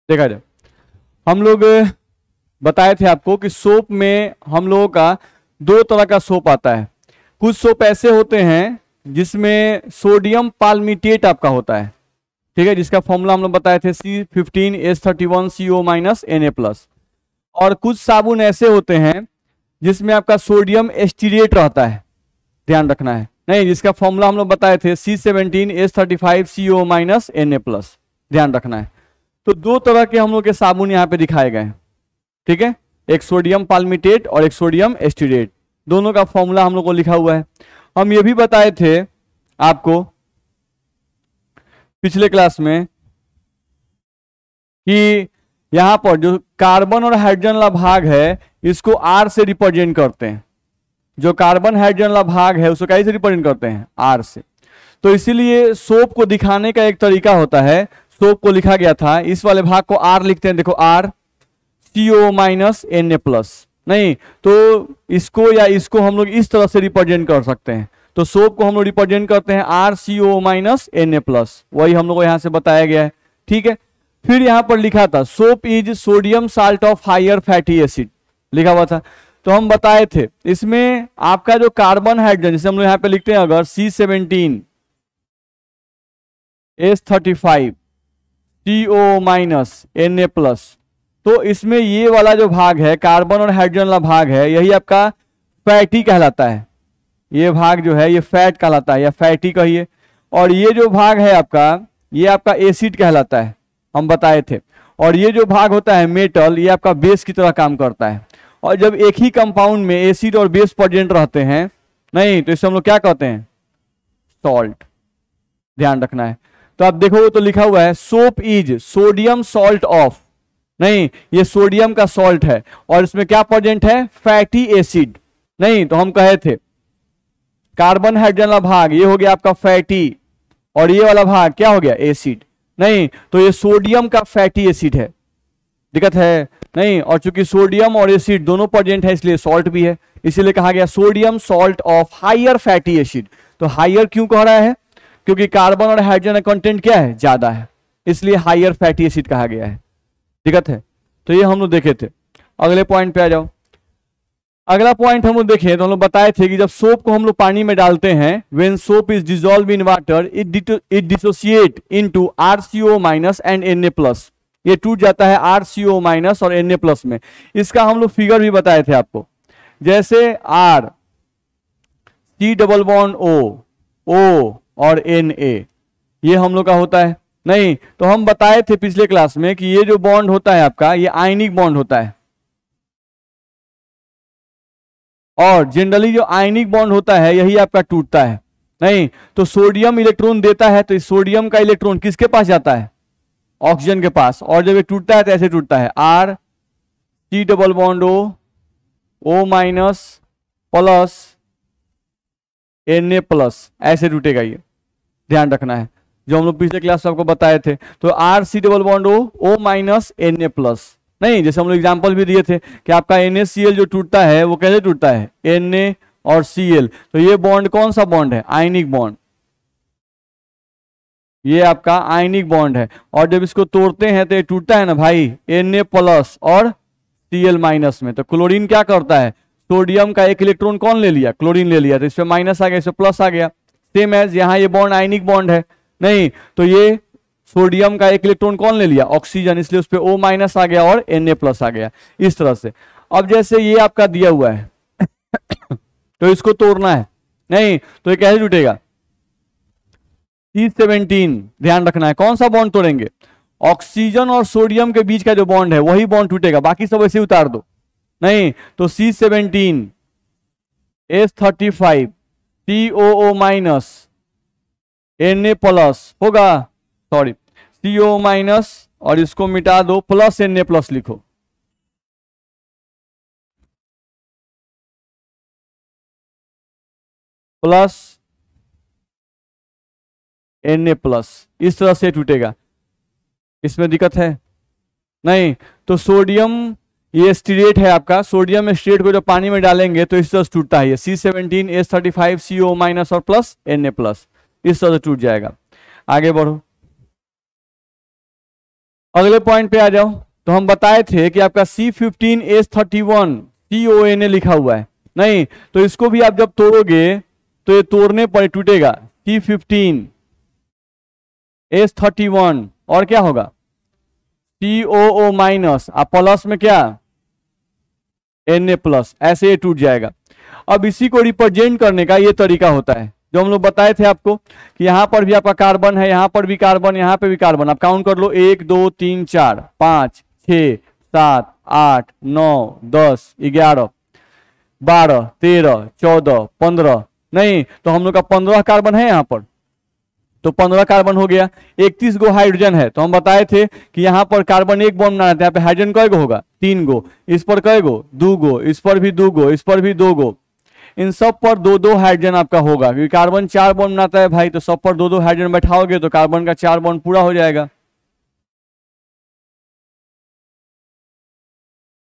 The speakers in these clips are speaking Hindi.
देखा जाए, हम लोग बताए थे आपको कि सोप में हम लोगों का दो तरह का सोप आता है। कुछ सोप ऐसे होते हैं जिसमें सोडियम पाल्मिटेट आपका होता है, ठीक है, जिसका फॉर्मूला हम लोग बताए थे C15H31CO- और कुछ साबुन ऐसे होते हैं जिसमें आपका सोडियम एस्टीरेट रहता है, ध्यान रखना है, नहीं, जिसका फॉर्मूला हम लोग बताए थे C17H35CO- ध्यान रखना है। तो दो तरह के हम लोग के साबुन यहाँ पे दिखाए गए हैं, ठीक है, एक सोडियम पाल्मिटेट और एक सोडियम एस्टीरेट, दोनों का फॉर्मूला हम लोग को लिखा हुआ है। हम ये भी बताए थे आपको पिछले क्लास में कि यहां पर जो कार्बन और हाइड्रोजन वाला भाग है इसको R से रिप्रेजेंट करते हैं, जो कार्बन हाइड्रोजन वाला भाग है उसको कैसे रिप्रेजेंट करते हैं, R से। तो इसीलिए सोप को दिखाने का एक तरीका होता है, सोप को लिखा गया था, इस वाले भाग को R लिखते हैं, देखो R CO-Na+, नहीं तो इसको या इसको हम लोग इस तरह से रिप्रेजेंट कर सकते हैं। तो सोप को हम लोग रिप्रेजेंट करते हैं RCO-Na+, वही हम लोग को यहां से बताया गया है, ठीक है। फिर यहां पर लिखा था soap is sodium salt of higher fatty acid, लिखा हुआ था। तो हम बताए थे इसमें आपका जो कार्बन हाइड्रोजन, जैसे हम लोग यहां पे लिखते हैं अगर C17H35CO-Na+, तो इसमें ये वाला जो भाग है कार्बन और हाइड्रोजन वाला भाग है, यही आपका फैटी कहलाता है, ये भाग जो है ये फैट कहलाता है या फैटी कहिए। और ये जो भाग है आपका, ये आपका एसिड कहलाता है, हम बताए थे। और ये जो भाग होता है मेटल, ये आपका बेस की तरह काम करता है। और जब एक ही कंपाउंड में एसिड और बेस प्रेजेंट रहते हैं, नहीं तो इसे हम लोग क्या कहते हैं, सॉल्ट, ध्यान रखना है। तो आप देखोगे तो लिखा हुआ है soap is sodium salt of, नहीं ये सोडियम का सॉल्ट है और इसमें क्या प्रेजेंट है, फैटी एसिड। नहीं तो हम कहे थे कार्बन हाइड्रोजन वाला भाग ये हो गया आपका फैटी और ये वाला भाग क्या हो गया, एसिड। नहीं तो ये सोडियम का फैटी एसिड है, दिक्कत है नहीं। और चूंकि सोडियम और एसिड दोनों प्रेजेंट है इसलिए सॉल्ट भी है, इसीलिए कहा गया sodium salt of higher fatty acid. तो हायर क्यों कह रहा है, क्योंकि कार्बन और हाइड्रोजन का कंटेंट क्या है, ज्यादा है, इसलिए हायर फैटी एसिड कहा गया है, दिक्कत है। तो ये हम लोग देखे थे। अगले पॉइंट पे आ जाओ। अगला पॉइंट हम लोग देखें तो हम लोग बताए थे कि जब सोप को हम लोग पानी में डालते हैं, when soap is dissolve in water it dissociate into RCO- and Na+, ये टूट जाता है RCO- और Na+ में। इसका हम लोग फिगर भी बताए थे आपको, जैसे R C+O और Na, ये हम लोग का होता है। नहीं तो हम बताए थे पिछले क्लास में कि ये जो बॉन्ड होता है आपका ये आयनिक बॉन्ड होता है, और जनरली जो आयनिक बॉन्ड होता है यही आपका टूटता है। नहीं तो सोडियम इलेक्ट्रॉन देता है तो इस सोडियम का इलेक्ट्रॉन किसके पास जाता है, ऑक्सीजन के पास, और जब ये टूटता है तो ऐसे टूटता है R C+O+O- ऐसे टूटेगा, ये ध्यान रखना है, जो हम लोग पिछले क्लास में आपको बताए थे। तो RCOO- नहीं जैसे हम लोग एग्जांपल भी दिए थे कि आपका NaCl जो टूटता है वो कैसे टूटता है, Na और Cl, तो ये बॉन्ड कौन सा बॉन्ड है, आयनिक बॉन्ड, ये आपका आयनिक बॉन्ड है। और जब इसको तोड़ते हैं तो ये टूटता है ना भाई Na+ और Cl- में। तो क्लोरीन क्या करता है, सोडियम का एक इलेक्ट्रॉन कौन ले लिया, क्लोरीन ले लिया, तो इसमें माइनस आ गया, इसमें प्लस आ गया। सेम एज यहाँ ये बॉन्ड आयनिक बॉन्ड है, नहीं तो ये सोडियम का एक इलेक्ट्रॉन कौन ले लिया, ऑक्सीजन, इसलिए उस पर O- आ गया और Na+ आ गया, इस तरह से। अब जैसे ये आपका दिया हुआ है तो इसको तोड़ना है, नहीं तो ये कैसे टूटेगा, C17, ध्यान रखना है कौन सा बॉन्ड तोड़ेंगे, ऑक्सीजन और सोडियम के बीच का जो बॉन्ड है वही बॉन्ड टूटेगा, बाकी सब ऐसे उतार दो। नहीं तो C17H35 COO- Na+ होगा, सॉरी CO- और इसको मिटा दो, प्लस Na+ लिखो, प्लस Na+, इस तरह से टूटेगा, इसमें दिक्कत है नहीं। तो सोडियम ये स्टीरेट है आपका, सोडियम स्टीरेट को जब पानी में डालेंगे तो इस तरह से टूटता है, ये C17H35 CO- और प्लस Na+, इस तरह से टूट जाएगा। आगे बढ़ो। अगले पॉइंट पे आ जाओ। तो हम बताए थे कि आपका C15H31 CONA लिखा हुआ है, नहीं तो इसको भी आप जब तोड़ोगे तो ये तोड़ने पर टूटेगा। C15H31 और क्या होगा COO माइनस, आप प्लस में क्या Na प्लस, ऐसे ये टूट जाएगा। अब इसी को रिप्रेजेंट करने का ये तरीका होता है जो हम लोग बताए थे आपको कि यहां पर भी आपका कार्बन है, यहां पर भी कार्बन, यहां पे भी कार्बन। आप काउंट कर लो 1 2 3 4 5 6 7 8 9 10 11 12 13 14 15, नहीं तो हम लोग का 15 कार्बन है यहाँ पर, तो 15 कार्बन हो गया। 31 गो हाइड्रोजन है, तो हम बताए थे कि यहाँ पर कार्बन एक बॉन्ड बनाते हैं, यहाँ पे हाइड्रोजन कय गो होगा 3 गो, इस पर कय गो 2 गो, इस पर भी 2 गो, इस पर भी 2 गो, इन सब पर 2-2 हाइड्रोजन आपका होगा, क्योंकि कार्बन 4 बॉन्ड बनाता है भाई, तो सब पर 2-2 हाइड्रोजन बैठाओगे तो कार्बन का 4 बॉन्ड पूरा हो जाएगा।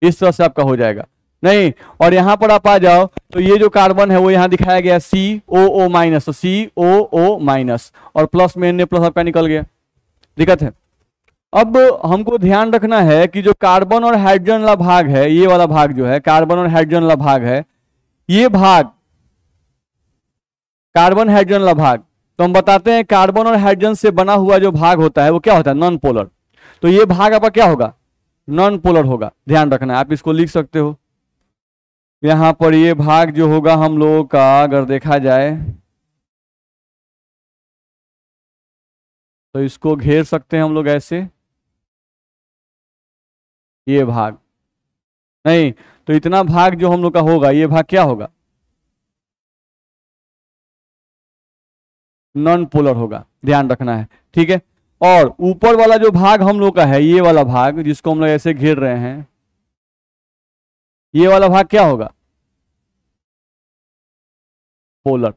इस तरह से आपका हो जाएगा, नहीं और यहां पर आप आ जाओ तो ये जो कार्बन है वो यहां दिखाया गया COO माइनस, तो COO माइनस और प्लस में Na प्लस आपका निकल गया, दिक्कत है। अब हमको ध्यान रखना है कि जो कार्बन और हाइड्रोजन वाला भाग है, ये वाला भाग जो है कार्बन और हाइड्रोजन वाला भाग है, ये भाग कार्बन हाइड्रोजन वाला भाग, तो हम बताते हैं कार्बन और हाइड्रोजन से बना हुआ जो भाग होता है वो क्या होता है नॉन पोलर। तो ये भाग आपका क्या होगा नॉन पोलर होगा, ध्यान रखना है। आप इसको लिख सकते हो यहां पर, ये भाग जो होगा हम लोगों का अगर देखा जाए तो इसको घेर सकते हैं हम लोग ऐसे, ये भाग, नहीं तो इतना भाग जो हम लोग का होगा ये भाग क्या होगा नॉन पोलर होगा, ध्यान रखना है, ठीक है। और ऊपर वाला जो भाग हम लोग का है, ये वाला भाग जिसको हम लोग ऐसे घेर रहे हैं, ये वाला भाग क्या होगा पोलर,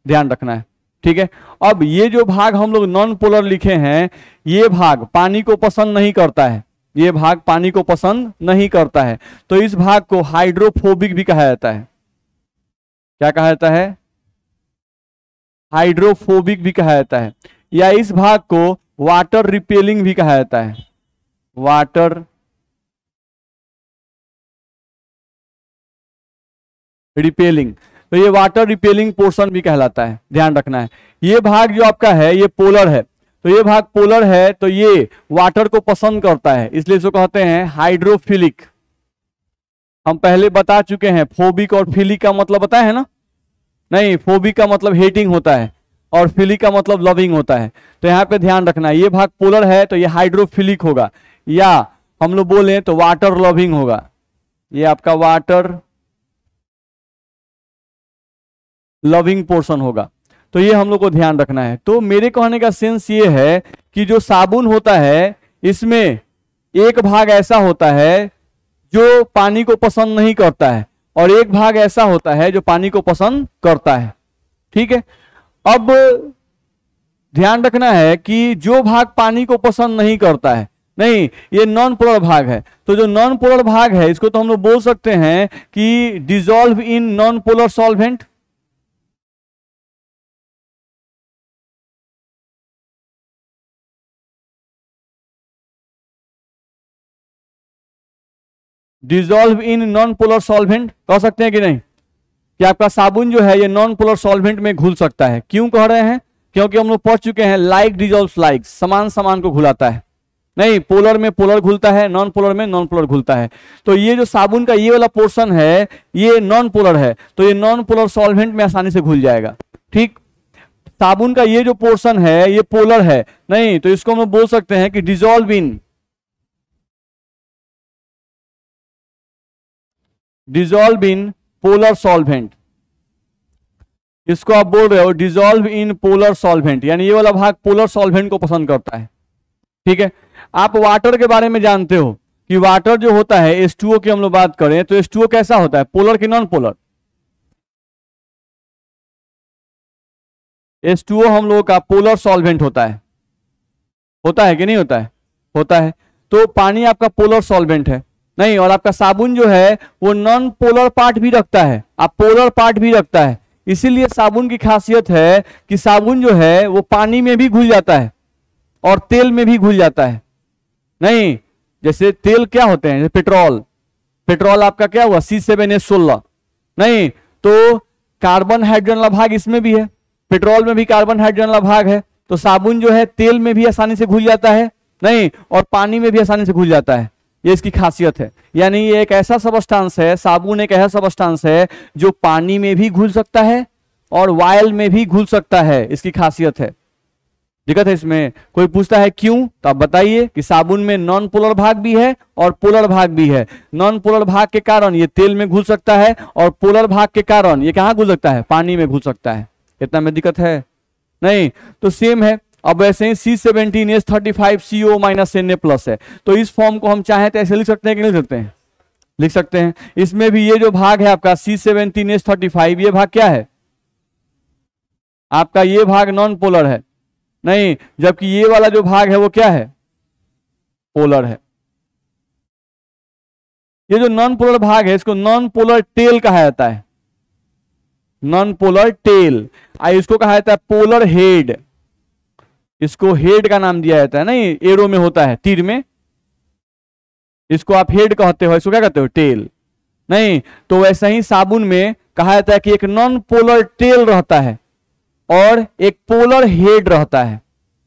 ध्यान रखना है, ठीक है। अब ये जो भाग हम लोग नॉन पोलर लिखे हैं, ये भाग पानी को पसंद नहीं करता है, ये भाग पानी को पसंद नहीं करता है, तो इस भाग को हाइड्रोफोबिक भी कहा जाता है। क्या कहा जाता है हाइड्रोफोबिक भी कहा जाता है, या इस भाग को वाटर रिपेलिंग भी कहा जाता है, वाटर रिपेलिंग, तो ये वाटर रिपेलिंग पोर्शन भी कहलाता है, ध्यान रखना है। ये भाग जो आपका है ये पोलर है, तो ये भाग पोलर है तो ये वाटर को पसंद करता है, इसलिए इसको कहते हैं हाइड्रोफिलिक। हम पहले बता चुके हैं फोबिक और फिलिक का मतलब बताया है ना, नहीं फोबिक का मतलब हेटिंग होता है और फिलिक का मतलब लविंग होता है, तो यहाँ पे ध्यान रखना है। ये भाग पोलर है तो ये हाइड्रोफिलिक होगा, या हम लोग बोले तो वाटर लविंग होगा, ये आपका वाटर लविंग पोर्शन होगा, तो ये हम लोग को ध्यान रखना है। तो मेरे कहने का सेंस ये है कि जो साबुन होता है इसमें एक भाग ऐसा होता है जो पानी को पसंद नहीं करता है और एक भाग ऐसा होता है जो पानी को पसंद करता है, ठीक है। अब ध्यान रखना है कि जो भाग पानी को पसंद नहीं करता है, नहीं ये नॉन पोलर भाग है, तो जो नॉन पोलर भाग है इसको तो हम लोग बोल सकते हैं कि dissolve in non polar solvent, dissolve in non polar solvent कह सकते हैं कि नहीं, कि आपका साबुन जो है ये नॉन पोलर सॉल्वेंट में घुल सकता है। क्यों कह रहे हैं, क्योंकि हम लोग पढ़ चुके हैं लाइक डिसॉल्व्स लाइक, समान समान को घुलाता है, नहीं पोलर में पोलर घुलता है, नॉन पोलर में नॉन पोलर घुलता है। तो ये जो साबुन का ये वाला पोर्शन है ये नॉन पोलर है, तो ये नॉन पोलर सॉल्वेंट में आसानी से घुल जाएगा, ठीक। साबुन का ये जो पोर्शन है ये पोलर है, नहीं तो इसको हम लोग बोल सकते हैं कि डिसॉल्व इन पोलर सॉल्वेंट, इसको आप बोल रहे हो डिसॉल्व इन पोलर सॉल्वेंट, यानी ये वाला भाग पोलर सॉल्वेंट को पसंद करता है, ठीक है। आप वाटर के बारे में जानते हो कि वाटर जो होता है H2O की हम लोग बात करें तो H2O कैसा होता है पोलर कि नॉन पोलर, H2O हम लोगों का पोलर सॉल्वेंट होता है कि नहीं होता है, होता है। तो पानी आपका पोलर सॉल्वेंट है, नहीं और आपका साबुन जो है वो नॉन पोलर पार्ट भी रखता है, आप पोलर पार्ट भी रखता है, इसीलिए साबुन की खासियत है कि साबुन जो है वो पानी में भी घुल जाता है और तेल में भी घुल जाता है, नहीं, जैसे तेल क्या होते हैं, जैसे पेट्रोल, पेट्रोल आपका क्या हुआ C7H16, नहीं तो कार्बन हाइड्रोजन वाला भाग इसमें भी है, पेट्रोल में भी कार्बन हाइड्रोजन वाला भाग है, तो साबुन जो है तेल में भी आसानी से घुल जाता है, नहीं, और पानी में भी आसानी से घुल जाता है, ये इसकी खासियत है। यानी ये एक ऐसा सबस्टांस है, साबुन एक ऐसा सबस्टांस है जो पानी में भी घुल सकता है और वायल में भी घुल सकता है, इसकी खासियत है। दिक्कत है इसमें? कोई पूछता है क्यों, तो आप बताइए कि साबुन में नॉन पोलर भाग भी है और पोलर भाग भी है। नॉन पोलर भाग के कारण ये तेल में घुल सकता है और पोलर भाग के कारण ये कहां घुल सकता है, पानी में घुल सकता है। इतना में दिक्कत है नहीं? तो सेम है। अब वैसे ही C17H35CO -Na+ है, तो इस फॉर्म को हम चाहें तो ऐसे लिख सकते हैं कि नहीं लिख सकते हैं? लिख सकते हैं। इसमें भी ये जो भाग है आपका C17H35, ये भाग क्या है आपका, ये भाग नॉन पोलर है, नहीं, जबकि ये वाला जो भाग है वो क्या है, पोलर है। ये जो नॉन पोलर भाग है इसको नॉन पोलर टेल कहा जाता है, नॉन पोलर टेल। इसको कहा जाता है पोलर हेड, इसको हेड का नाम दिया जाता है, नहीं एरो में होता है, तीर में, इसको आप हेड कहते हो, इसको क्या कहते हो, टेल, नहीं। तो वैसे ही साबुन में कहा जाता है कि एक नॉन पोलर टेल रहता है और एक पोलर हेड रहता है,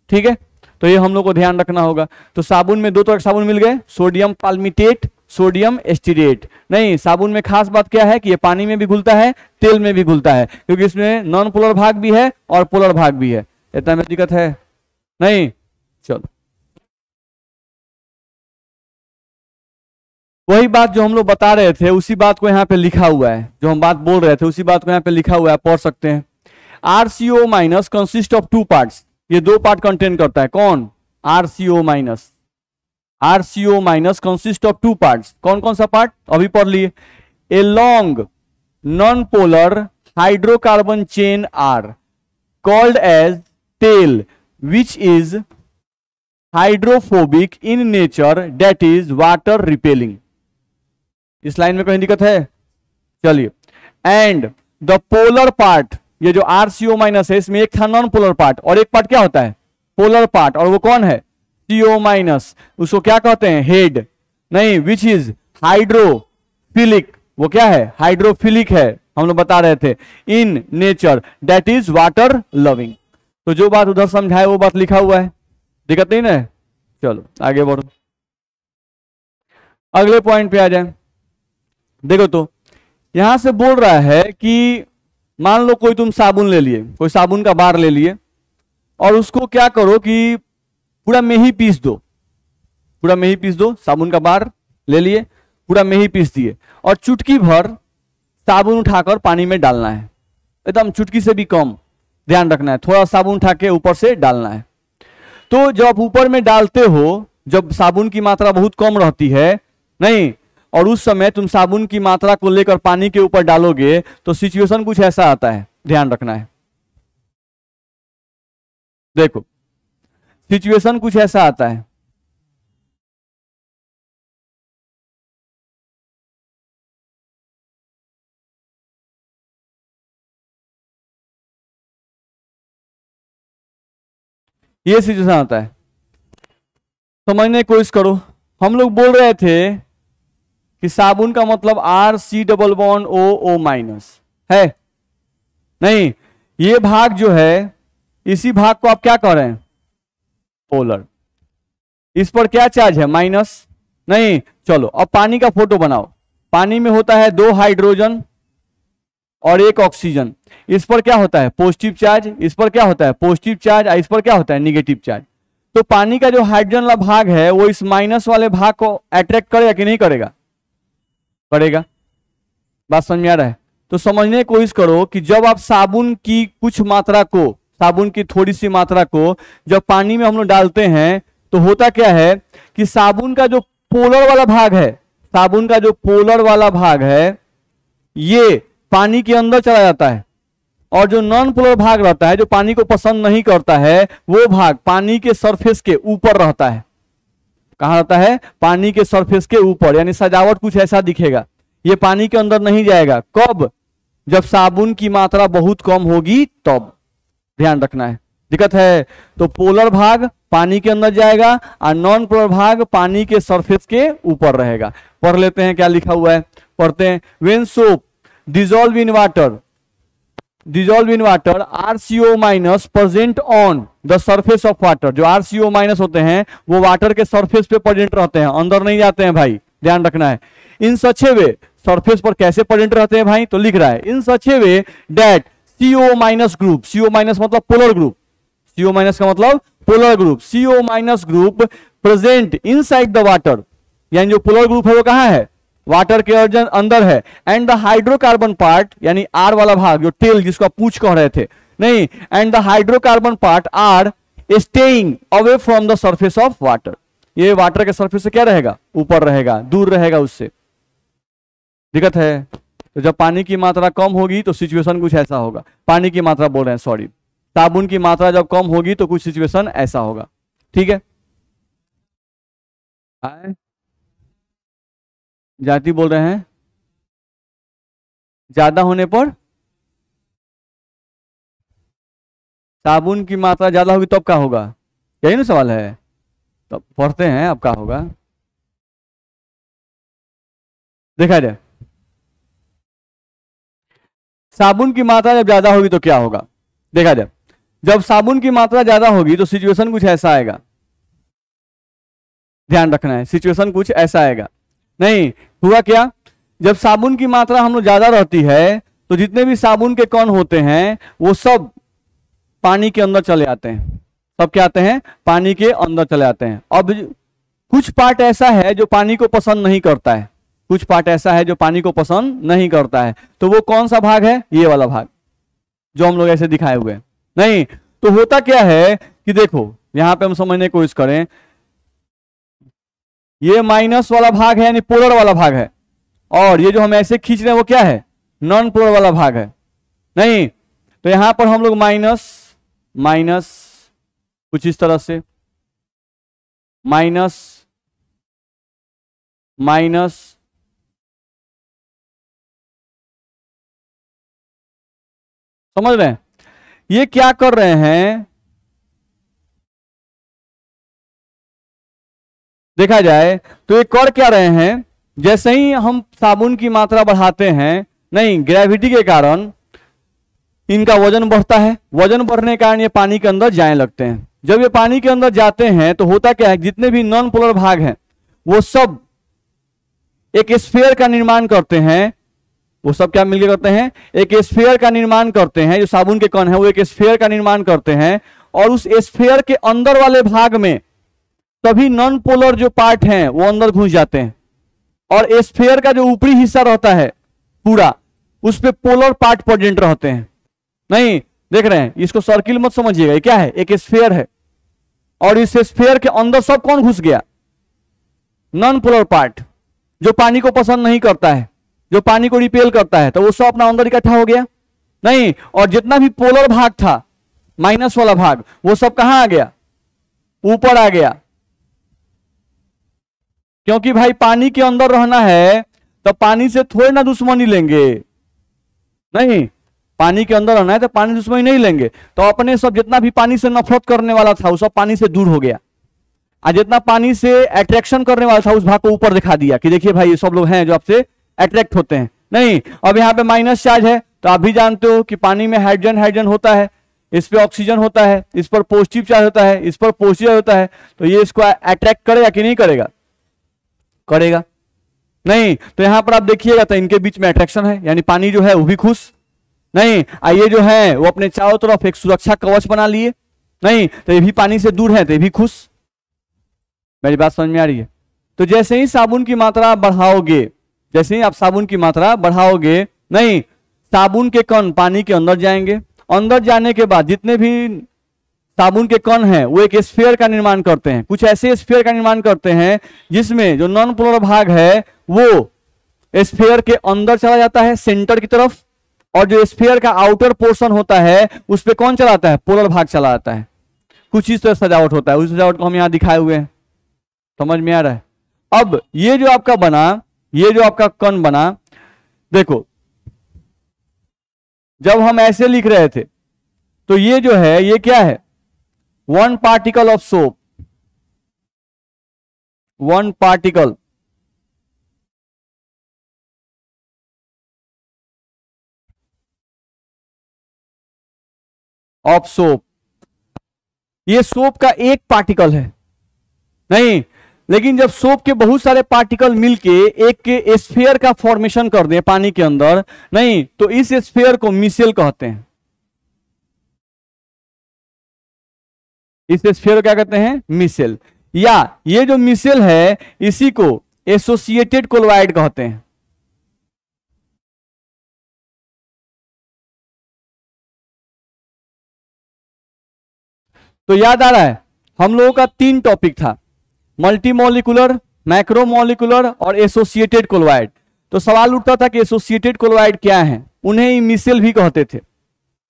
ठीक है। तो ये हम लोग को ध्यान रखना होगा। तो साबुन में दो तरह के साबुन मिल गए, सोडियम पाल्मिटेट, सोडियम एस्टिरेट। नहीं, साबुन में खास बात क्या है कि ये पानी में भी घुलता है, तेल में भी घुलता है, क्योंकि इसमें नॉन पोलर भाग भी है और पोलर भाग भी है। इतना में दिक्कत है नहीं? चलो, वही बात जो हम लोग बता रहे थे उसी बात को यहाँ पे लिखा हुआ है, जो हम बात बोल रहे थे उसी बात को यहाँ पे लिखा हुआ है, पढ़ सकते हैं। RCO- कंसिस्ट ऑफ 2 पार्ट्स, ये 2 पार्ट कंटेन करता है। कौन? RCO-। RCO- consist of 2 parts. कौन कौन सा पार्ट अभी पढ़ लिए? A long non polar hydrocarbon chain are called as tail which is hydrophobic in nature that is water repelling. इस लाइन में कोई दिक्कत है? चलिए, एंड द पोलर पार्ट, ये जो RCO- है इसमें एक था नॉन पोलर पार्ट और एक पार्ट क्या होता है, पोलर पार्ट, और वो कौन है, CO-। उसको क्या कहते हैं, हेड, नहीं, विच इज हाइड्रोफिलिक, वो क्या है, हाइड्रोफिलिक है, हम लोग बता रहे थे, in nature that is water loving. तो जो बात उधर समझाए वो बात लिखा हुआ है, दिक्कत नहीं ना? चलो आगे बढ़ो, अगले पॉइंट पे आ जाए। देखो तो यहां से बोल रहा है कि मान लो कोई तुम साबुन ले लिए, कोई साबुन का बार ले लिए और उसको क्या करो कि पूरा में ही पीस दो, पूरा में ही पीस दो, साबुन का बार ले लिए, पूरा में ही पीस दिए और चुटकी भर साबुन उठाकर पानी में डालना है, एकदम चुटकी से भी कम, ध्यान रखना है, थोड़ा साबुन उठा के ऊपर से डालना है। तो जब ऊपर में डालते हो, जब साबुन की मात्रा बहुत कम रहती है, नहीं, और उस समय तुम साबुन की मात्रा को लेकर पानी के ऊपर डालोगे तो सिचुएशन कुछ ऐसा आता है, ध्यान रखना है। देखो सिचुएशन कुछ ऐसा आता है, ये सिचुएशन आता है, समझने की कोशिश करो। हम लोग बोल रहे थे कि साबुन का मतलब RC=OO- है, नहीं, ये भाग जो है इसी भाग को आप क्या कह रहे हैं, पोलर। इस पर क्या चार्ज है, माइनस, नहीं। चलो अब पानी का फोटो बनाओ, पानी में होता है 2 हाइड्रोजन और 1 ऑक्सीजन, इस पर क्या होता है, पॉजिटिव चार्ज, इस पर क्या होता है, पॉजिटिव चार्ज, इस पर क्या होता है, निगेटिव चार्ज। तो पानी का जो हाइड्रोजन वाला भाग है वो इस माइनस वाले भाग को अट्रैक्ट करेगा कि नहीं करेगा, करेगा। बात समझ में आ रहा है? तो समझने की कोशिश करो कि जब आप साबुन की कुछ मात्रा को, साबुन की थोड़ी सी मात्रा को जब पानी में हम लोग डालते हैं तो होता क्या है कि साबुन का जो पोलर वाला भाग है, साबुन का जो पोलर वाला भाग है ये पानी के अंदर चला जाता है और जो नॉन पोलर भाग रहता है, जो पानी को पसंद नहीं करता है, वो भाग पानी के सरफेस के ऊपर रहता है। कहां रहता है, पानी के सरफेस के ऊपर, यानी सजावट कुछ ऐसा दिखेगा, ये पानी के अंदर नहीं जाएगा। कब? जब साबुन की मात्रा बहुत कम होगी तब, ध्यान रखना है, दिक्कत है। तो पोलर भाग पानी के अंदर जाएगा और नॉन पोलर भाग पानी के सरफेस के ऊपर रहेगा। पढ़ लेते हैं क्या लिखा हुआ है, पढ़ते हैं। When soap dissolve in water RCO minus present on the surface of water. जो RCO माइनस होते हैं वो वाटर के सरफेस पे प्रेजेंट रहते हैं, अंदर नहीं जाते हैं भाई, ध्यान रखना है। In such a way, surface पर कैसे प्रेजेंट रहते हैं भाई, तो लिख रहा है in such a way that CO minus group, CO minus मतलब पोलर ग्रुप, CO माइनस का मतलब polar group, CO minus group present inside the water, यानी जो पोलर ग्रुप है वो कहां है, वाटर के अंदर है। एंड द हाइड्रोकार्बन पार्ट, यानी आर वाला भाग जो टेल जिसको आप पूछ कह रहे थे, नहीं, and the hydrocarbon part are staying away from the surface of water. ये वाटर के सरफेस से क्या रहेगा, ऊपर रहेगा, दूर रहेगा उससे। दिक्कत है। तो जब पानी की मात्रा कम होगी तो सिचुएशन कुछ ऐसा होगा, पानी की मात्रा बोल रहे हैं, सॉरी, साबुन की मात्रा जब कम होगी तो कुछ सिचुएशन ऐसा होगा। ठीक है, जाति बोल रहे हैं ज्यादा होने पर, साबुन की मात्रा ज्यादा होगी तब क्या होगा, यही ना सवाल है। तब पढ़ते हैं अब क्या होगा, देखा जाए। साबुन की मात्रा जब ज्यादा होगी तो क्या होगा, देखा जाए। जब साबुन की मात्रा ज्यादा होगी तो सिचुएशन कुछ ऐसा आएगा, ध्यान रखना है, सिचुएशन कुछ ऐसा आएगा। नहीं हुआ क्या, जब साबुन की मात्रा हम लोग ज्यादा रहती है तो जितने भी साबुन के कण होते हैं वो सब पानी के अंदर चले आते हैं, सब क्या आते हैं, पानी के अंदर चले आते हैं। अब कुछ पार्ट ऐसा है जो पानी को पसंद नहीं करता है, कुछ पार्ट ऐसा है जो पानी को पसंद नहीं करता है, तो वो कौन सा भाग है, ये वाला भाग जो हम लोग ऐसे दिखाए हुए हैं। नहीं तो होता क्या है कि देखो यहां पे हम समझने की कोशिश करें, ये माइनस वाला भाग है यानी पोलर वाला भाग है, और ये जो हम ऐसे खींच रहे हैं वो क्या है, नॉन पोलर वाला भाग है। नहीं तो यहां पर हम लोग माइनस माइनस कुछ इस तरह से, माइनस माइनस, समझ रहे हैं, ये क्या कर रहे हैं, देखा जाए तो ये कर क्या रहे हैं, जैसे ही हम साबुन की मात्रा बढ़ाते हैं, नहीं ग्रेविटी के कारण इनका वजन बढ़ता है, वजन बढ़ने के कारण ये पानी के अंदर जाने लगते हैं। जब ये पानी के अंदर जाते हैं तो होता क्या है, जितने भी नॉन पोलर भाग हैं वो सब एक स्फीयर का निर्माण करते हैं, वो सब क्या मिलकर करते हैं, एक स्फीयर का निर्माण करते हैं। जो साबुन के कण है वो एक स्फीयर का निर्माण करते हैं, और उस स्फीयर के अंदर वाले भाग में सभी नॉन पोलर जो पार्ट हैं वो अंदर घुस जाते हैं, और स्फीयर का जो ऊपरी हिस्सा रहता है पूरा, उस पे पोलर पार्ट प्रेजेंट रहते हैं। नहीं देख रहे हैं, इसको सर्किल मत समझिएगा, ये क्या है, एक स्फीयर है, और इस स्फीयर के अंदर सब कौन घुस गया, नॉन पोलर पार्ट जो पानी को पसंद नहीं करता है, जो पानी को रिपेल करता है, तो वो सब अपना अंदर इकट्ठा हो गया। नहीं, और जितना भी पोलर भाग था, माइनस वाला भाग, वो सब कहां आ गया, ऊपर आ गया। क्योंकि भाई पानी के अंदर रहना है तो पानी से थोड़ी ना दुश्मनी लेंगे, नहीं पानी के अंदर रहना है तो पानी दुश्मनी नहीं लेंगे, तो अपने सब जितना भी पानी से नफरत करने वाला था वो सब पानी से दूर हो गया, और जितना पानी से अट्रैक्शन करने वाला था उस भाग को ऊपर दिखा दिया कि देखिए भाई ये सब लोग हैं जो आपसे अट्रैक्ट होते हैं। नहीं, अब यहाँ पे माइनस चार्ज है तो आप भी जानते हो कि पानी में हाइड्रोजन हाइड्रोजन होता है, इस पे ऑक्सीजन होता है, इस पर पॉजिटिव चार्ज होता है, इस पर पॉजिटिव होता है, तो ये इसको अट्रैक्ट करेगा कि नहीं करेगा, करेगा। नहीं तो यहां पर आप देखिएगा तो इनके बीच में अट्रैक्शन है, यानी पानी जो है वो भी खुश। नहीं ये जो है वो अपने चारों तरफ एक सुरक्षा कवच बना लिए, नहीं तो ये भी पानी से दूर है तो ये भी खुश। मेरी बात समझ में आ रही है। तो जैसे ही साबुन की मात्रा बढ़ाओगे, जैसे ही आप साबुन की मात्रा बढ़ाओगे, नहीं साबुन के कण पानी के अंदर जाएंगे, अंदर जाने के बाद जितने भी साबुन के कण हैं वो एक स्फीयर का निर्माण करते हैं, कुछ ऐसे स्फीयर का निर्माण करते हैं जिसमें जो नॉन पोलर भाग है वो स्फीयर के अंदर चला जाता है सेंटर की तरफ, और जो स्फीयर का आउटर पोर्शन होता है उस पे कौन चलाता है, पोलर भाग चला जाता है। कुछ इस तरह सजावट होता है, उस सजावट को हम यहां दिखाए हुए हैं, समझ में आ रहा है। अब ये जो आपका बना, ये जो आपका कण बना, देखो जब हम ऐसे लिख रहे थे तो ये जो है ये क्या है, 1 particle of soap, 1 particle of soap, ये सोप का एक पार्टिकल है नहीं, लेकिन जब सोप के बहुत सारे पार्टिकल मिलके एक के स्फीयर का फॉर्मेशन कर दें पानी के अंदर नहीं, तो इस स्फीयर को मिसेल कहते हैं। इस स्फीयर को क्या कहते हैं? मिसेल। या ये जो मिसेल है इसी को एसोसिएटेड कोलॉइड कहते हैं। तो याद आ रहा है हम लोगों का 3 टॉपिक था, मल्टीमोलिकुलर, मैक्रोमोलिकुलर और एसोसिएटेड कोलॉइड। तो सवाल उठता था कि एसोसिएटेड कोलॉइड क्या है, उन्हें ही मिसेल भी कहते थे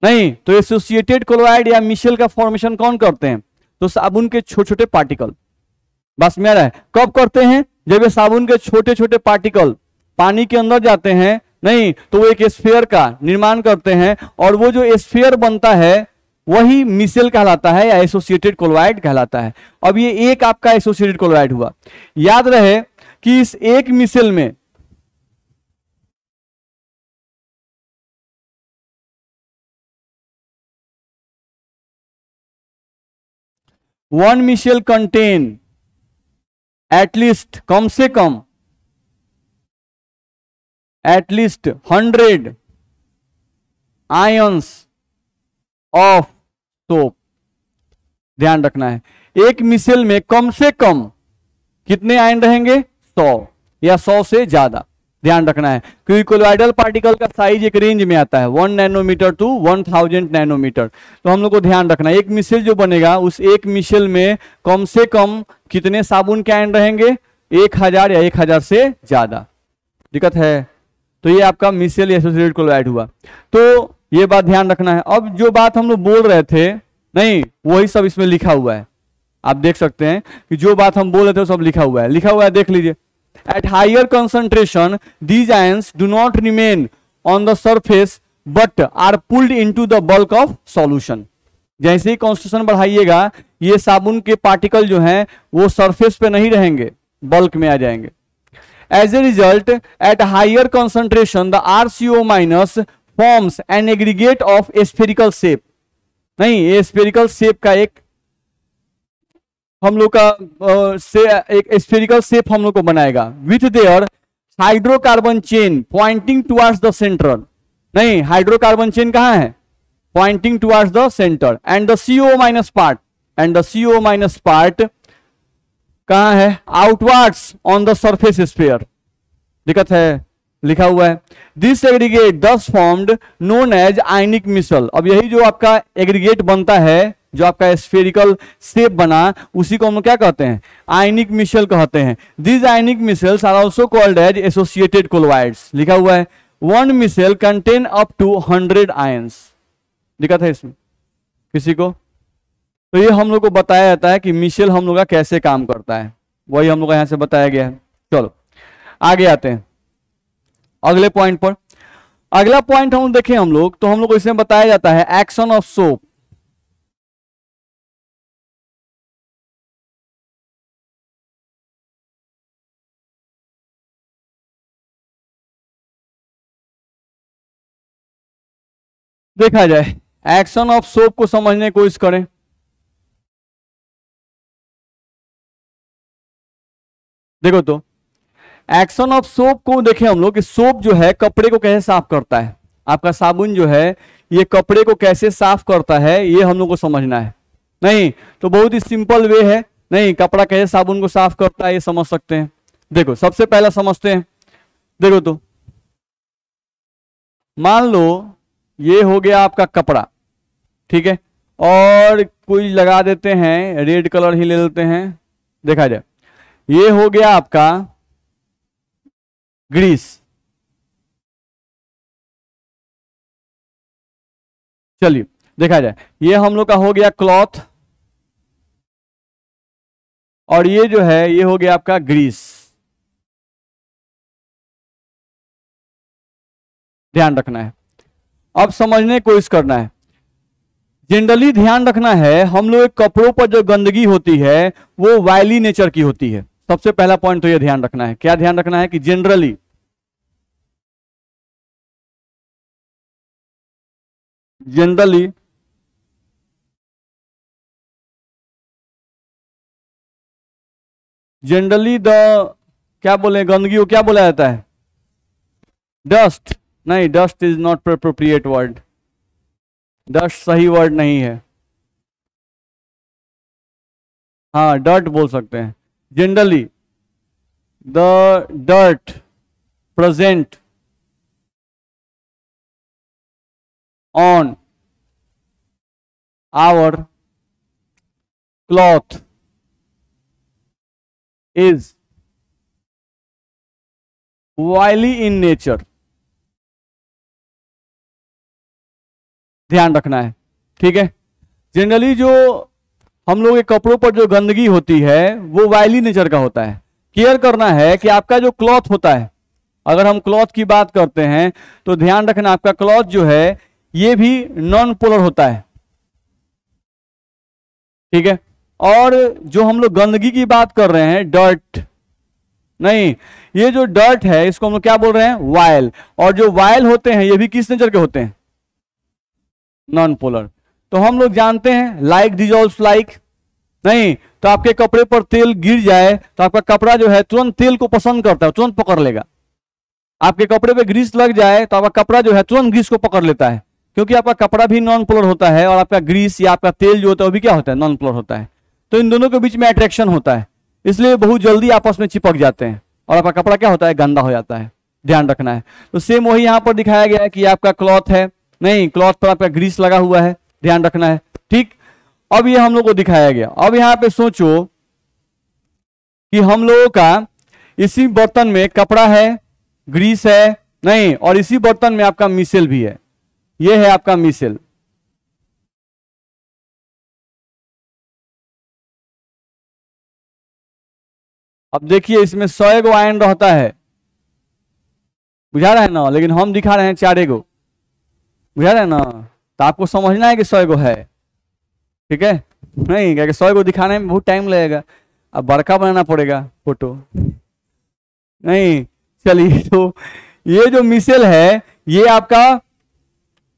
नहीं। तो एसोसिएटेड कोलॉइड या मिसेल का फॉर्मेशन कौन करते हैं? तो साबुन के छोटे छोटे पार्टिकल। बस में आ रहा है कब करते हैं? जब ये साबुन के छोटे छोटे पार्टिकल पानी के अंदर जाते हैं नहीं, तो वो एक स्फीयर का निर्माण करते हैं और वो जो स्फीयर बनता है वही मिसेल कहलाता है या एसोसिएटेड कोलॉइड कहलाता है। अब ये एक आपका एसोसिएटेड कोलॉइड हुआ। याद रहे कि इस एक मिसेल में वन मिसेल कंटेन एटलीस्ट, कम से कम एटलीस्ट 100 आयंस ऑफ सोप। ध्यान रखना है एक मिसेल में कम से कम कितने आयन रहेंगे? 100 या 100 से ज्यादा। ध्यान रखना है क्योंकि कोलॉइडल पार्टिकल का साइज एक रेंज में आता है 1 नैनोमीटर टू 1000 नैनोमीटर। तो हम लोग को ध्यान रखना है एक मिसेल जो बनेगा उस एक मिसेल में कम से कम कितने साबुन के आयन रहेंगे? 1000 या 1000 से ज्यादा। दिक्कत है? तो ये आपका मिसेल एसोसिएटेड कोलॉइड हुआ। तो ये बात ध्यान रखना है। अब जो बात हम लोग बोल रहे थे नहीं, वही सब इसमें लिखा हुआ है। आप देख सकते हैं कि जो बात हम बोल रहे थे वो सब लिखा हुआ है। लिखा हुआ है, देख लीजिए। At higher concentration these ions do not remain on the surface but are pulled into the bulk of solution. जैसे ही कॉन्सेंट्रेशन बढ़ाइएगा ये साबुन के पार्टिकल जो हैं वो सरफेस पे नहीं रहेंगे, बल्क में आ जाएंगे। As a result at higher concentration the RCO minus forms an aggregate of spherical shape. नहीं, ये स्फेरिकल शेप का एक हम लोग का एक स्फेरिकल शेप हम लोग को बनाएगा with their hydrocarbon chain pointing towards the centre. नहीं, हाइड्रोकार्बन चेन कहां है? Pointing towards the centre. And the CO minus part, and the CO minus part कहां है? Outwards on the surface sphere. दिक्कत है? लिखा हुआ है this aggregate thus formed known as ionic micelle. अब यही जो आपका एग्रीगेट बनता है, जो आपका स्फेरिकल शेप बना, उसी को हम क्या कहते हैं? आयनिक मिसल कहते हैं। This ionic micelles are also called as associated colloids. लिखा हुआ है one micelle contain up to 100 ions. दिक्कत है इसमें किसी को? तो ये हम लोग को बताया जाता है कि मिसल हम लोग का कैसे काम करता है, वही हम लोग यहां से बताया गया है। चलो आगे आते हैं अगले पॉइंट पर। अगला पॉइंट हम देखें हम लोग, तो हम लोग को इसमें बताया जाता है एक्शन ऑफ सोप। देखा जाए एक्शन ऑफ सोप को समझने की कोशिश करें। देखो तो एक्शन ऑफ सोप को देखें हम लोग कि सोप जो है कपड़े को कैसे साफ करता है। आपका साबुन जो है ये कपड़े को कैसे साफ करता है ये हम लोग को समझना है। नहीं तो बहुत ही सिंपल वे है, नहीं कपड़ा कैसे साबुन को साफ करता है ये समझ सकते हैं। देखो सबसे पहला समझते हैं। देखो तो मान लो ये हो गया आपका कपड़ा, ठीक है, और कोई लगा देते हैं, रेड कलर ही ले लेते हैं। देखा जाए ये हो गया आपका ग्रीस। चलिए देखा जाए ये हम लोग का हो गया क्लॉथ, और ये जो है ये हो गया आपका ग्रीस। ध्यान रखना है, अब समझने की कोशिश करना है। जनरली ध्यान रखना है हम लोग कपड़ों पर जो गंदगी होती है वो वायली नेचर की होती है। सबसे पहला पॉइंट तो ये ध्यान रखना है, क्या ध्यान रखना है कि जनरली जनरली द, क्या बोले, गंदगी को क्या बोला जाता है? डस्ट। नहीं, dust is not appropriate word, dust सही वर्ड नहीं है। हाँ, डर्ट बोल सकते हैं। Generally the dirt present on our cloth is oily in nature. ध्यान रखना है, ठीक है। जनरली जो हम लोग के कपड़ों पर जो गंदगी होती है वो वायली नेचर का होता है। केयर करना है कि आपका जो क्लॉथ होता है, अगर हम क्लॉथ की बात करते हैं तो ध्यान रखना आपका क्लॉथ जो है ये भी नॉन पोलर होता है, ठीक है। और जो हम लोग गंदगी की बात कर रहे हैं, डर्ट नहीं, ये जो डर्ट है इसको हम लोग क्या बोल रहे हैं? वायल। और जो वायल होते हैं ये भी किस नेचर के होते हैं? Non polar. तो हम लोग जानते हैं लाइक डिजॉल्व्स लाइक। नहीं तो आपके कपड़े पर तेल गिर जाए तो आपका कपड़ा जो है तुरंत तेल को पसंद करता है, तुरंत पकड़ लेगा। आपके कपड़े पे ग्रीस लग जाए तो आपका कपड़ा जो है तुरंत ग्रीस को पकड़ लेता है, क्योंकि आपका कपड़ा भी नॉन पोलर होता है और आपका ग्रीस या आपका तेल जो होता है वो भी क्या होता है? नॉन पोलर होता है। तो इन दोनों के बीच में अट्रैक्शन होता है, इसलिए बहुत जल्दी आपस में चिपक जाते हैं और आपका कपड़ा क्या होता है? गंदा हो जाता है। ध्यान रखना है। तो सेम वही यहां पर दिखाया गया है कि आपका क्लॉथ है, नहीं क्लॉथ पर आपका ग्रीस लगा हुआ है, ध्यान रखना है, ठीक। अब ये हम लोग को दिखाया गया। अब यहां पे सोचो कि हम लोगों का इसी बर्तन में कपड़ा है, ग्रीस है, नहीं, और इसी बर्तन में आपका मिसेल भी है। ये है आपका मिसेल। अब देखिए इसमें 100 गो आयन रहता है, बुझा रहा है ना, लेकिन हम दिखा रहे हैं 4 गो, बुझा रहे हैं ना। तो आपको समझना है कि 100 गो है, ठीक है। नहीं क्या 100 गो दिखाने में बहुत टाइम लगेगा, अब बड़का बनाना पड़ेगा फोटो। नहीं चलिए, तो ये जो मिसेल है ये आपका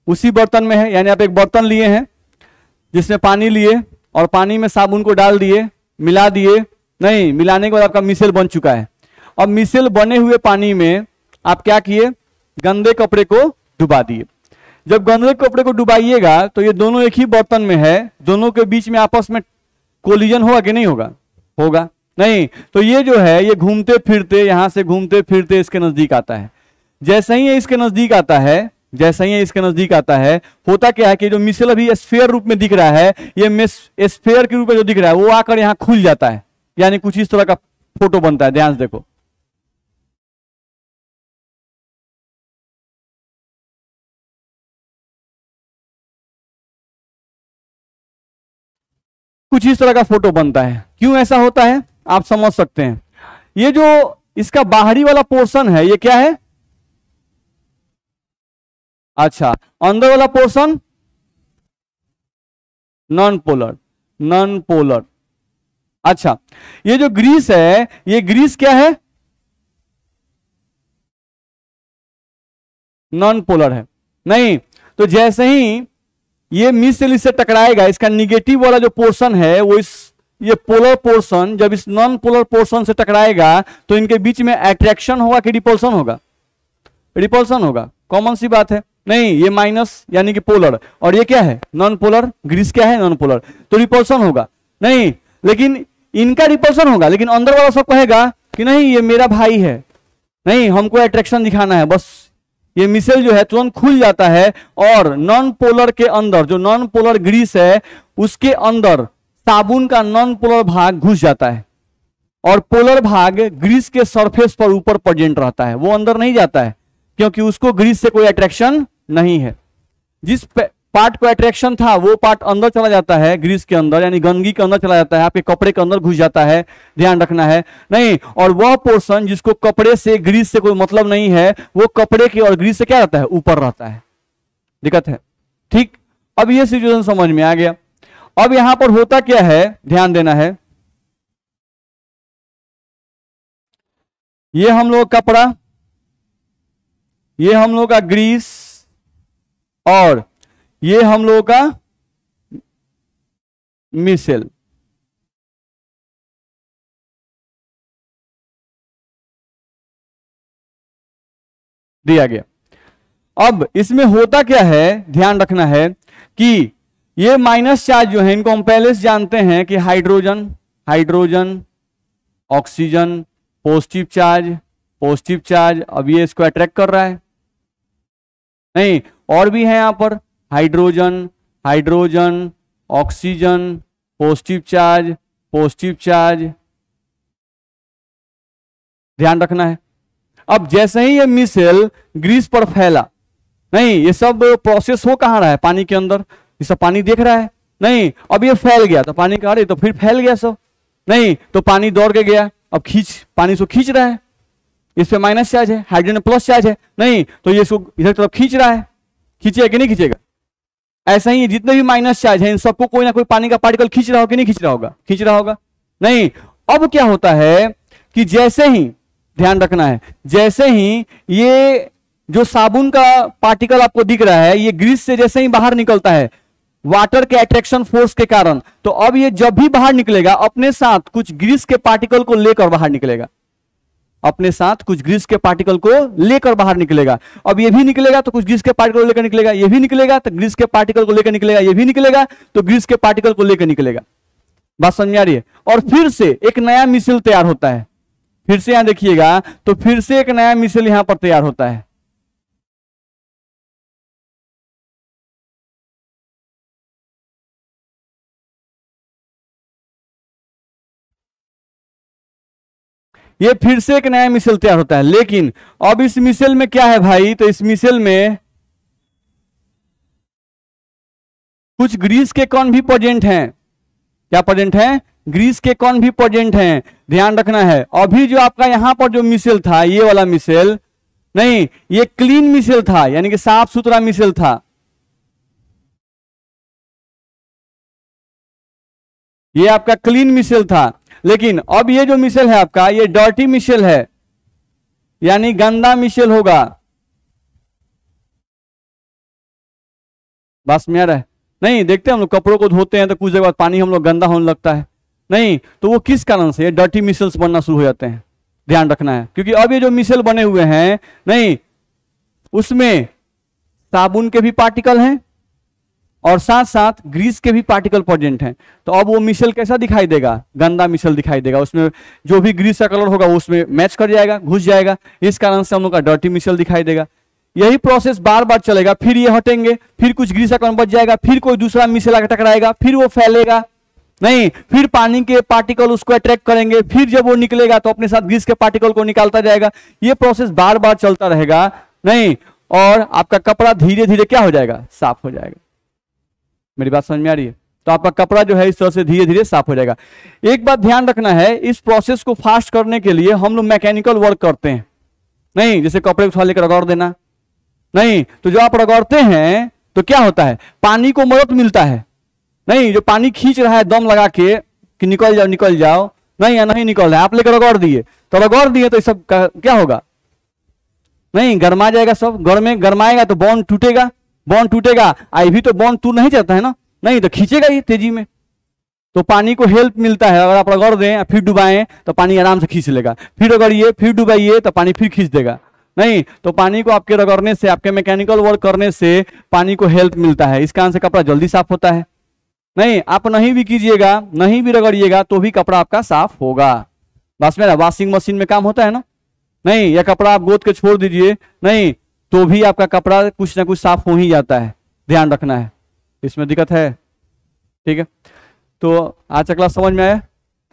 उसी बर्तन में है, यानी आप एक बर्तन लिए हैं जिसमें पानी लिए और पानी में साबुन को डाल दिए, मिला दिए, नहीं मिलाने के बाद आपका मिसेल बन चुका है। अब मिसेल बने हुए पानी में आप क्या किए? गंदे कपड़े को डुबा दिए। जब गंदे कपड़े को डुबाइएगा तो ये दोनों एक ही बर्तन में है, दोनों के बीच में आपस में कोलिजन होगा कि नहीं होगा? होगा। नहीं तो ये जो है ये घूमते फिरते, यहां से घूमते फिरते इसके नजदीक आता है। जैसे ही ये इसके नजदीक आता है, जैसे ही इसके नजदीक आता है, होता क्या है कि जो मिसेल अभी स्फीयर रूप में दिख रहा है, ये स्फीयर के रूप में जो दिख रहा है वो आकर यहां खुल जाता है, यानी कुछ इस तरह का फोटो बनता है। ध्यान से देखो, कुछ इस तरह का फोटो बनता है। क्यों ऐसा होता है आप समझ सकते हैं। ये जो इसका बाहरी वाला पोर्शन है ये क्या है? अच्छा, अंदर वाला portion non polar, non polar. अच्छा, ये जो ग्रीस है ये ग्रीस क्या है? नॉन पोलर है। नहीं तो जैसे ही ये मिसेल इससे टकराएगा, इसका निगेटिव वाला जो पोर्शन है वो ये पोलर पोर्शन जब इस नॉन पोलर पोर्शन से टकराएगा तो इनके बीच में अट्रैक्शन होगा कि रिपल्सन होगा? रिपल्सन होगा, कॉमन सी बात है। नहीं ये माइनस यानी कि पोलर, और ये क्या है? Non polar. ग्रीस क्या है? नॉन पोलर, तो रिपल्सन होगा। नहीं लेकिन इनका रिपल्सन होगा, लेकिन अंदर वाला सब कहेगा कि नहीं ये मेरा भाई है, नहीं हमको अट्रैक्शन दिखाना है। बस ये मिसेल जो है तुरंत खुल जाता है और नॉन पोलर के अंदर, जो नॉन पोलर ग्रीस है उसके अंदर साबुन का नॉन पोलर भाग घुस जाता है और पोलर भाग ग्रीस के सरफेस पर ऊपर प्रेजेंट रहता है, वो अंदर नहीं जाता है क्योंकि उसको ग्रीस से कोई अट्रैक्शन नहीं है। जिस पार्ट को अट्रैक्शन था वो पार्ट अंदर चला जाता है, ग्रीस के अंदर, यानी गंदगी के अंदर चला जाता है, आपके कपड़े के अंदर घुस जाता है। ध्यान रखना है। नहीं, और वह पोर्शन जिसको कपड़े से ग्रीस से कोई मतलब नहीं है वो कपड़े के और ग्रीस से क्या रहता है? ऊपर रहता है। दिक्कत है, ठीक। अब ये सिचुएशन समझ में आ गया। अब यहां पर होता क्या है, ध्यान देना है। ये हम लोग कपड़ा, ये हम लोग का ग्रीस, और ये हम लोग का मिसेल। दिया गया। अब इसमें होता क्या है, ध्यान रखना है कि ये माइनस चार्ज जो है इनको हम पहले से जानते हैं कि hydrogen, hydrogen, oxygen, positive charge, positive charge. अब ये इसको अट्रैक्ट कर रहा है, नहीं और भी है यहां पर hydrogen, hydrogen, oxygen, positive charge, positive charge. ध्यान रखना है। अब जैसे ही ये मिसेल ग्रीस पर फैला, नहीं ये सब प्रोसेस हो कहां रहा है, पानी के अंदर, ये सब पानी देख रहा है, नहीं अब ये फैल गया तो पानी का, अरे तो फिर फैल गया सब, नहीं तो पानी दौड़ के गया, अब पानी से खींच रहा है, इस पे माइनस चार्ज है, हाइड्रोजन प्लस चार्ज है, नहीं तो ये इसको इधर तरफ खींच रहा है, खींचेगा कि नहीं खींचेगा। ऐसा ही जितने भी माइनस चार्ज है इन सबको कोई ना कोई पानी का पार्टिकल खींच रहा होगा कि नहीं खींच रहा होगा, खींच रहा होगा। नहीं अब क्या होता है कि जैसे ही, ध्यान रखना है, जैसे ही ये जो साबुन का पार्टिकल आपको दिख रहा है ये ग्रीस से जैसे ही बाहर निकलता है वाटर के अट्रैक्शन फोर्स के कारण, तो अब ये जब भी बाहर निकलेगा अपने साथ कुछ ग्रीस के पार्टिकल को लेकर बाहर निकलेगा, अपने साथ कुछ ग्रीस के पार्टिकल को लेकर बाहर निकलेगा। अब ये भी निकलेगा तो कुछ ग्रीस के पार्टिकल को लेकर निकलेगा, ये भी निकलेगा तो ग्रीस के पार्टिकल को लेकर निकलेगा, ये भी निकलेगा तो ग्रीस के पार्टिकल को लेकर निकलेगा। बात समझ आ रही है। और फिर से एक नया मिसल तैयार होता है, फिर से यहां देखिएगा तो फिर से एक नया मिसल यहां पर तैयार होता है। ये फिर से एक नया मिसल तैयार होता है, लेकिन अब इस मिसल में क्या है भाई, तो इस मिसल में कुछ ग्रीस के कण भी प्रेजेंट हैं। क्या प्रेजेंट हैं, ग्रीस के कण भी प्रेजेंट हैं। ध्यान रखना है, अभी जो आपका यहां पर जो मिसल था ये वाला मिसल, नहीं ये क्लीन मिसल था, यानी कि साफ सुथरा मिसल था, ये आपका क्लीन मिसल था। लेकिन अब ये जो मिसल है आपका ये डर्टी मिसल है, यानी गंदा मिसल होगा। बस में आ रहा है, नहीं देखते हम लोग कपड़ों को धोते हैं तो कुछ देर बाद पानी हम लोग गंदा होने लगता है, नहीं तो वो किस कारण से, ये डर्टी मिसल्स बनना शुरू हो जाते हैं। ध्यान रखना है, क्योंकि अब ये जो मिसल बने हुए हैं, नहीं उसमें साबुन के भी पार्टिकल हैं और साथ साथ ग्रीस के भी पार्टिकल प्रेजेंट हैं। तो अब वो मिसल कैसा दिखाई देगा, गंदा मिसल दिखाई देगा, उसमें जो भी ग्रीस का कलर होगा वो उसमें मैच कर जाएगा, घुस जाएगा, इस कारण से हम लोग का डर्टी मिसल दिखाई देगा। यही प्रोसेस बार बार चलेगा, फिर ये हटेंगे, फिर कुछ ग्रीस का कण बच जाएगा, फिर कोई दूसरा मिसल आकर टकराएगा, फिर वो फैलेगा, नहीं फिर पानी के पार्टिकल उसको अट्रैक्ट करेंगे, फिर जब वो निकलेगा तो अपने साथ ग्रीस के पार्टिकल को निकालता जाएगा। ये प्रोसेस बार बार चलता रहेगा, नहीं और आपका कपड़ा धीरे धीरे क्या हो जाएगा, साफ हो जाएगा। मेरी बात समझ में आ रही है। तो आपका कपड़ा जो है इस तरह से धीरे धीरे साफ हो जाएगा। एक बात ध्यान रखना है, इस प्रोसेस को फास्ट करने के लिए हम लोग मैकेनिकल वर्क करते हैं, नहीं जैसे कपड़े को लेकर रगड़ देना, नहीं तो जो आप रगड़ते हैं तो क्या होता है, पानी को मदद मिलता है, नहीं जो पानी खींच रहा है दम लगा के कि निकल जाओ निकल जाओ, नहीं या नहीं निकल रहा है, आप लेकर रगड़ दिए तो रगड़ दिए तो ये सब क्या होगा, नहीं गरमा जाएगा, सब गरमाएगा तो बॉन्ड टूटेगा, बॉन्ड टूटेगा, आई भी तो बॉन्ड टूट नहीं जाता है ना, नहीं तो खींचेगा ही तेजी में। तो पानी को हेल्प मिलता है, अगर आप रगड़ दें फिर डुबाएं तो पानी आराम से खींच लेगा, फिर रगड़िए फिर डुबाइए तो पानी फिर खींच देगा। नहीं तो पानी को आपके रगड़ने से, आपके मैकेनिकल वर्क करने से पानी को हेल्प मिलता है, इस कारण से कपड़ा जल्दी साफ होता है। नहीं आप नहीं भी कीजिएगा, नहीं भी रगड़िएगा तो भी कपड़ा आपका साफ होगा। बस मेरा वॉशिंग मशीन में काम होता है ना, नहीं या कपड़ा आप गोद के छोड़ दीजिए, नहीं तो भी आपका कपड़ा कुछ ना कुछ साफ हो ही जाता है। ध्यान रखना है, इसमें दिक्कत है, ठीक है। तो आज का क्लास समझ में आया,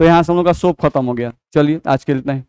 तो यहाँ से हम लोग का सोप खत्म हो गया। चलिए आज के लिए इतना ही।